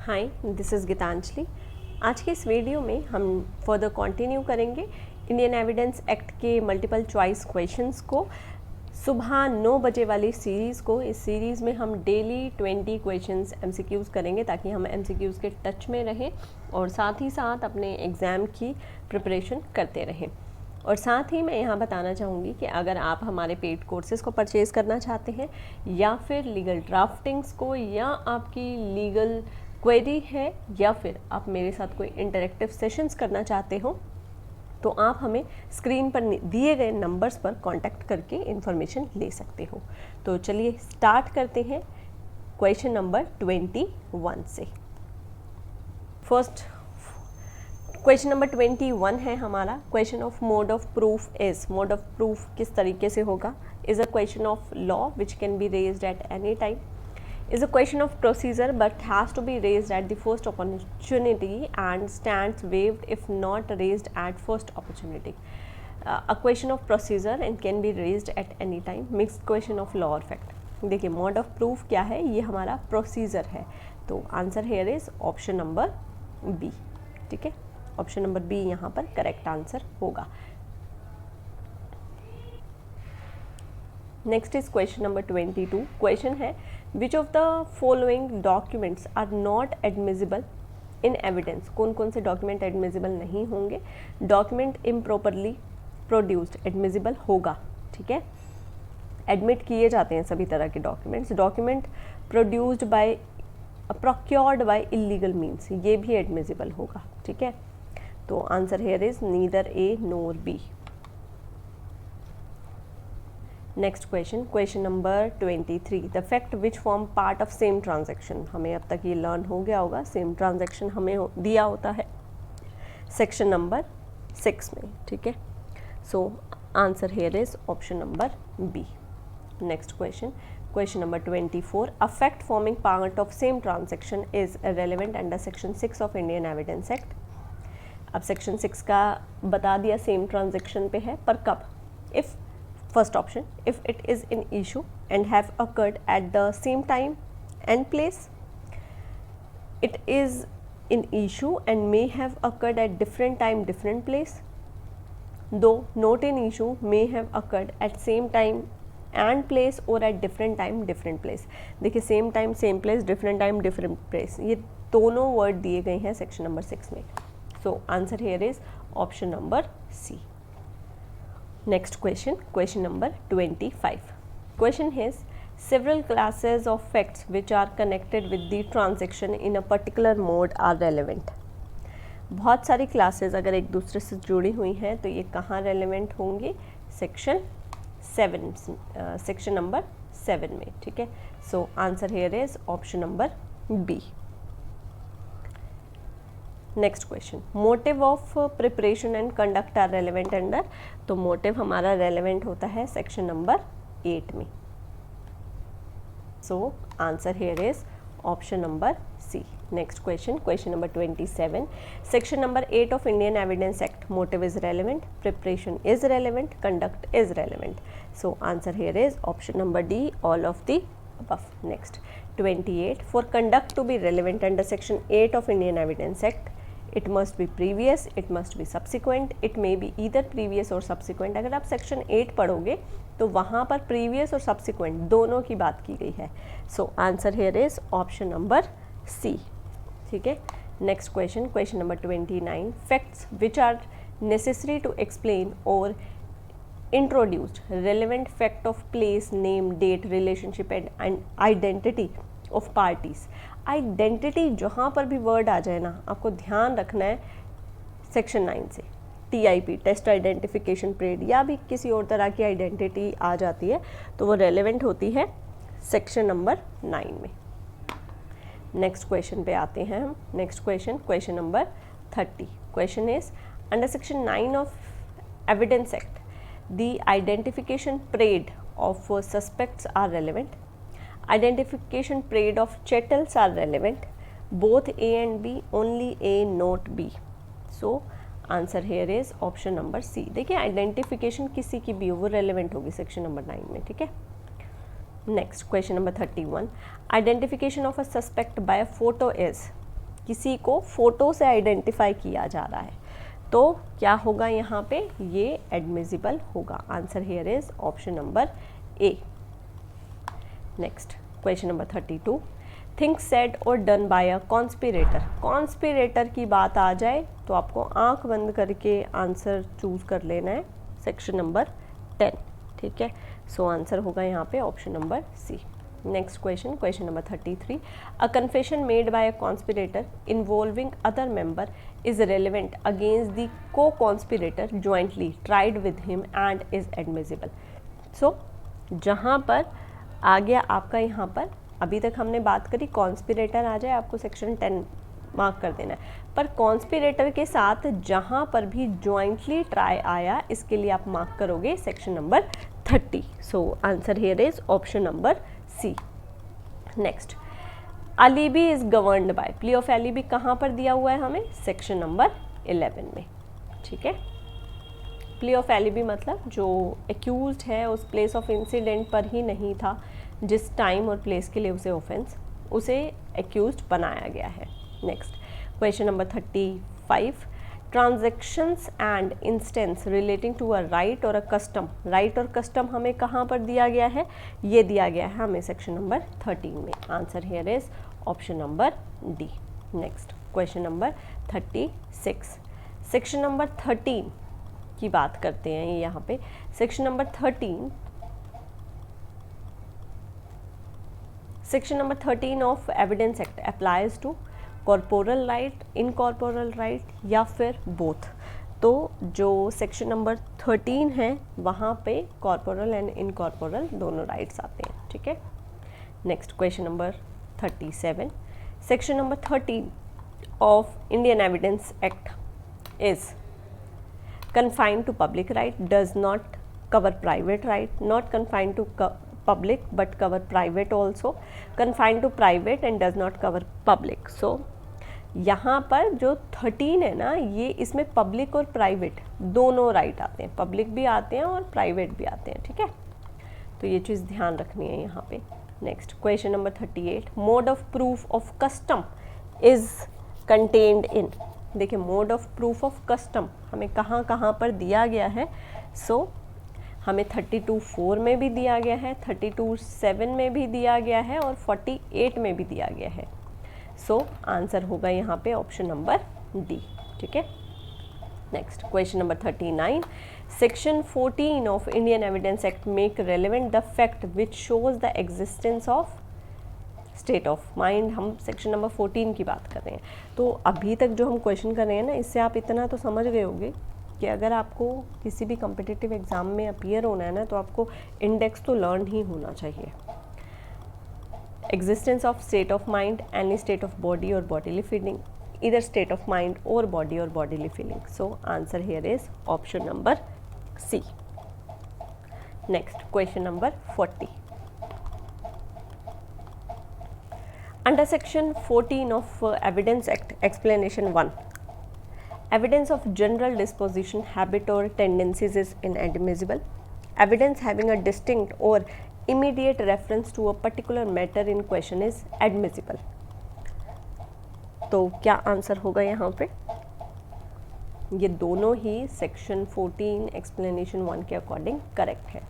Hi, this is Geetanjali. आज के इस वीडियो में हम फर्दर कंटिन्यू करेंगे इंडियन एविडेंस एक्ट के मल्टीपल चॉइस क्वेश्चंस को। सुबह 9 बजे वाली सीरीज़ को, इस सीरीज़ में हम डेली 20 क्वेश्चंस एमसीक्यूज़ करेंगे ताकि हम एमसीक्यूज़ के टच में रहें और साथ ही साथ अपने एग्ज़ाम की प्रिपरेशन करते रहें। और साथ ही मैं यहाँ बताना चाहूँगी कि अगर आप हमारे पेड कोर्सेज़ को परचेज़ करना चाहते हैं या फिर लीगल ड्राफ्टिंग्स को, या आपकी लीगल क्वेरी है, या फिर आप मेरे साथ कोई इंटरेक्टिव सेशंस करना चाहते हो, तो आप हमें स्क्रीन पर दिए गए नंबर्स पर कांटेक्ट करके इन्फॉर्मेशन ले सकते हो। तो चलिए स्टार्ट करते हैं क्वेश्चन नंबर 21 से। फर्स्ट क्वेश्चन नंबर 21 है हमारा। Question of mode of proof is, mode of proof किस तरीके से होगा, is a question of law which can be raised at any time, is a question of procedure but has to be raised at the first opportunity and stands waived if not raised at first opportunity. A question of procedure and can be raised at any time. Mixed question of law or fact. देखिए mode of proof क्या है, ये हमारा procedure है, तो answer here is option number B. ठीक है, option number B यहाँ पर करेक्ट आंसर होगा। Next is question number 22। Question है which of the following documents are not admissible in evidence. कौन कौन से डॉक्यूमेंट एडमिजिबल नहीं होंगे। डॉक्यूमेंट इम्प्रॉपरली प्रोड्यूस्ड एडमिजिबल होगा। ठीक है, एडमिट किए जाते हैं सभी तरह के documents. Document produced by procured by illegal means, ये भी एडमिजिबल होगा। ठीक है, तो answer here is neither A nor B. Next question, question number 23। The fact which form part of same transaction. हमें अब तक ये लर्न हो गया होगा, सेम ट्रांजैक्शन हमें दिया होता है सेक्शन नंबर 6 में। ठीक है, so answer here is option number B. Next question, question number 24। A fact forming part of same transaction is relevant under section 6 of Indian Evidence Act. अब सेक्शन 6 का बता दिया सेम ट्रांजैक्शन पे है, पर कब। If First option, if it is in issue and have occurred at the same time and place. It is in issue and may have occurred at different time, different place. Though not in issue, may have occurred at same time and place or at different time, different place. देखिए same time, same place, different time, different place, ये दोनों word दिए गए हैं section number 6 में। So answer here is option number C. Next question, question number 25. Question is several classes of facts which are connected with the transaction in a particular mode are relevant. बहुत सारी classes अगर एक दूसरे से जुड़ी हुई हैं तो ये कहाँ रेलेवेंट होंगी, सेक्शन 7, सेक्शन नंबर 7 में। ठीक है, so answer here is option number B. Next question, motive of preparation and conduct are relevant under. तो मोटिव हमारा रेलेवेंट होता है सेक्शन नंबर 8 में। So answer here is option number C. Next question, question number 27। Section number 8 of Indian Evidence Act, motive is relevant, preparation is relevant, conduct is relevant. So answer here is option number D, all of the above. Next 28. For conduct to be relevant under section 8 of Indian Evidence Act, it must be previous, it must be subsequent, it may be either previous or subsequent. अगर आप section 8 पढ़ोगे तो वहाँ पर previous और subsequent दोनों की बात की गई है। So answer here is option number C. ठीक है, next question, question number 29. Facts which are necessary to explain or introduced relevant fact of place, name, date, relationship and identity of parties. Identity जहाँ पर भी word आ जाए ना, आपको ध्यान रखना है सेक्शन 9 से। TIP, टेस्ट आइडेंटिफिकेशन पीरियड, या भी किसी और तरह की आइडेंटिटी आ जाती है तो वो रेलेवेंट होती है सेक्शन नंबर 9 में। नेक्स्ट क्वेश्चन पे आते हैं हम। Next question, question number 30। Question is under section 9 of Evidence act, the identification parade of suspects are relevant. Identification parade of chattels are relevant. Both A and B, only A, not B. So answer here is option number C. देखिए identification किसी की भी हो वो relevant होगी section number 9 में। ठीक है, next question number 31। Identification of a suspect by photo is किसी को फोटो से आइडेंटिफाई किया जा रहा है, तो क्या होगा यहाँ पे, ये एडमिसिबल होगा। Answer here is option number A. Next question number 32, things said और done by a conspirator. Conspirator की बात आ जाए तो आपको आंख बंद करके आंसर चूज कर लेना है, सेक्शन नंबर 10, ठीक है। सो आंसर होगा यहाँ पे option number C. Next question, question number 33, a confession made by a conspirator involving other member is relevant against the co conspirator jointly tried with him and is admissible. So जहाँ पर आ गया आपका, यहाँ पर अभी तक हमने बात करी कॉन्स्पिरेटर आ जाए आपको सेक्शन 10 मार्क कर देना है, पर कॉन्स्पिरेटर के साथ जहाँ पर भी ज्वाइंटली ट्राई आया इसके लिए आप मार्क करोगे section number 30। So answer here is option number C. Next, alibi is governed by, plea of alibi कहाँ पर दिया हुआ है हमें, सेक्शन नंबर 11 में, ठीक है। प्ली ऑफ एलिबी मतलब जो एक्यूज्ड है उस प्लेस ऑफ इंसिडेंट पर ही नहीं था जिस टाइम और प्लेस के लिए उसे ऑफेंस, उसे एक्यूज्ड बनाया गया है। Next question number 35, transactions and instance relating to a right or a custom. Right और कस्टम हमें कहाँ पर दिया गया है, ये दिया गया है हमें सेक्शन नंबर 13 में। Answer here is option number D. Next question number 36, section number 13 की बात करते हैं यहाँ पे। Section number 13 of Evidence Act applies to corporeal right, incorporeal right या फिर बोथ। तो जो सेक्शन नंबर 13 है वहाँ पे कॉर्पोरल एंड इनकॉर्पोरल दोनों राइट्स आते हैं, ठीक है। Next question number 37, section number 13 of Indian Evidence act is confined to public right, does not cover private right, not confined to public but cover private also, confined to private and does not cover public। so यहाँ पर जो 13 है ना, ये इसमें public और private दोनों right आते हैं, पब्लिक भी आते हैं और प्राइवेट भी आते हैं, ठीक है। तो ये चीज़ ध्यान रखनी है यहाँ पे। Next question number 38, mode of proof of custom is contained in. देखिए mode of proof of custom हमें कहाँ कहाँ पर दिया गया है। सो हमें 32(4) में भी दिया गया है, 32(7) में भी दिया गया है और 48 में भी दिया गया है। सो आंसर होगा यहाँ पे ऑप्शन नंबर डी, ठीक है। Next question number 39, section 14 of Indian Evidence act make relevant the fact which shows the existence of state of mind. हम सेक्शन नंबर 14 की बात कर रहे हैं। तो अभी तक जो हम क्वेश्चन कर रहे हैं ना, इससे आप इतना तो समझ गए होंगे कि अगर आपको किसी भी कम्पिटिटिव एग्जाम में अपीयर होना है ना, तो आपको इंडेक्स तो लर्न ही होना चाहिए। Existence of state of mind, any state of body or bodily feeling, either state of mind or bodily feeling. So answer here is option number C. Next question number 40, under section 14 of evidence act explanation 1, evidence of general disposition, habit or tendencies is inadmissible. Evidence having a distinct or immediate reference to a particular matter in question is admissible. तो क्या answer होगा यहाँ पे, ये दोनों ही section 14 explanation 1 के according correct है।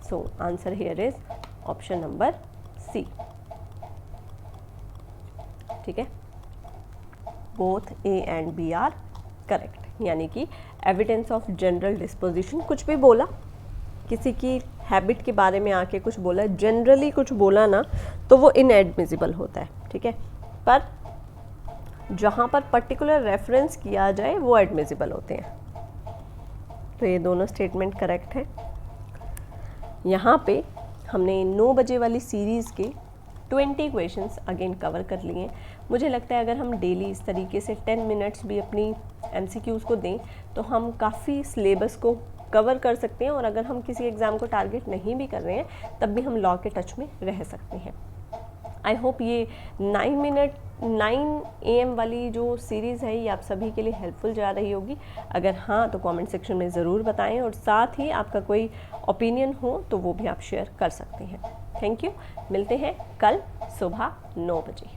So answer here is option number C, ठीक है। Both A and B are correct, यानी कि एविडेंस ऑफ जनरल डिस्पोजिशन, कुछ भी बोला, किसी की हैबिट के बारे में आके कुछ बोला, जनरली कुछ बोला ना, तो वो इनएडमिसिबल होता है, ठीक है। पर जहाँ पर पर्टिकुलर रेफरेंस किया जाए वो एडमिसिबल होते हैं। तो ये दोनों स्टेटमेंट करेक्ट है। यहाँ पे हमने 9 बजे वाली सीरीज़ के 20 क्वेश्चंस अगेन कवर कर लिए हैं। मुझे लगता है अगर हम डेली इस तरीके से 10 मिनट्स भी अपनी MCQs को दें तो हम काफ़ी सिलेबस को कवर कर सकते हैं, और अगर हम किसी एग्ज़ाम को टारगेट नहीं भी कर रहे हैं तब भी हम लॉ के टच में रह सकते हैं। आई होप ये 9 AM वाली जो सीरीज़ है ये आप सभी के लिए हेल्पफुल जा रही होगी। अगर हाँ तो कमेंट सेक्शन में ज़रूर बताएं, और साथ ही आपका कोई ओपिनियन हो तो वो भी आप शेयर कर सकते हैं। थैंक यू, मिलते हैं कल सुबह 9 बजे।